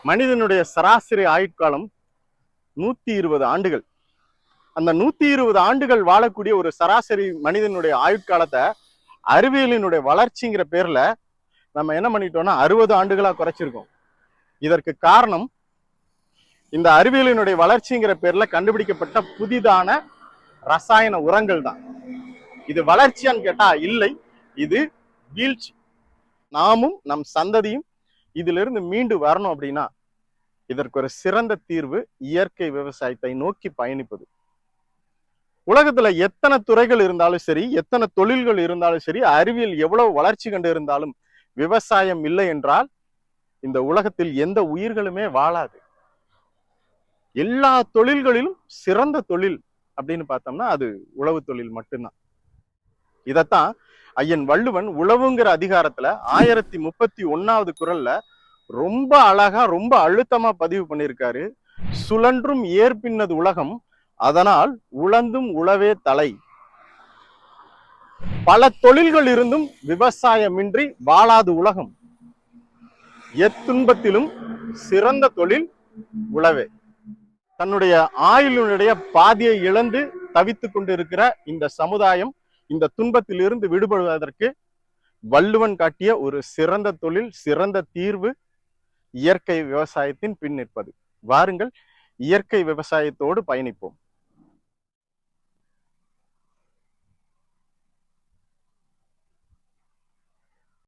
மனிதனுடைய சராசரி ஆயுட்காலம் 120 ஆண்டுகள். அந்த 120 ஆண்டுகள் வாழக்கூடிய ஒரு சராசரி மனிதனுடைய ஆயுட்காலத்தை அறிவியலினுடைய வளர்ச்சிங்கிற பேர்ல நம்ம என்ன பண்ணிட்டோம்னா 60 ஆண்டுகளா குறைச்சிருக்கோம். இதற்கு காரணம் இந்த அறிவியலினுடைய வளர்ச்சிங்கிற பேர்ல கண்டுபிடிக்கப்பட்ட புதிதான ரசாயன உரங்கள் தான். இது வளர்ச்சியான்னு கேட்டா இல்லை, இது வீழ்ச்சி. நாமும் நம் சந்ததியும் இதிலிருந்து மீண்டு வரணும் அப்படின்னா இதற்கு ஒரு சிறந்த தீர்வு இயற்கை விவசாயத்தை நோக்கி பயணிப்பது. உலகத்துல எத்தனை துறைகள் இருந்தாலும் சரி, எத்தனை தொழில்கள் இருந்தாலும் சரி, அறிவியல் எவ்வளவு வளர்ச்சி கண்டு இருந்தாலும் விவசாயம் இல்லை என்றால் இந்த உலகத்தில் எந்த உயிர்களுமே வாழாது. எல்லா தொழில்களிலும் சிறந்த தொழில் அப்படின்னு பார்த்தோம்னா அது உழவு தொழில் மட்டும்தான். இதத்தான் ஐயன் வள்ளுவன் உழவுங்கிற அதிகாரத்துல 1031வது குறள்ல ரொம்ப அழகா ரொம்ப அழுத்தமா பதிவு பண்ணியிருக்காரு. சுழன்றும் ஏற்பின்னது உலகம், அதனால் உழந்தும் உழவே தலை. பல தொழில்கள் இருந்தும் விவசாயமின்றி வாழாது உலகம். எத்துன்பத்திலும் சிறந்த தொழில் உழவே. தன்னுடைய ஆயுளினுடைய பாதியை இழந்து தவித்துக் கொண்டிருக்கிற இந்த சமுதாயம் இந்த துன்பத்தில் இருந்து விடுபடுவதற்கு வள்ளுவன் காட்டிய ஒரு சிறந்த தொழில், சிறந்த தீர்வு இயற்கை விவசாயத்தின் பின் நிற்பது. வாருங்கள், இயற்கை விவசாயத்தோடு பயணிப்போம்.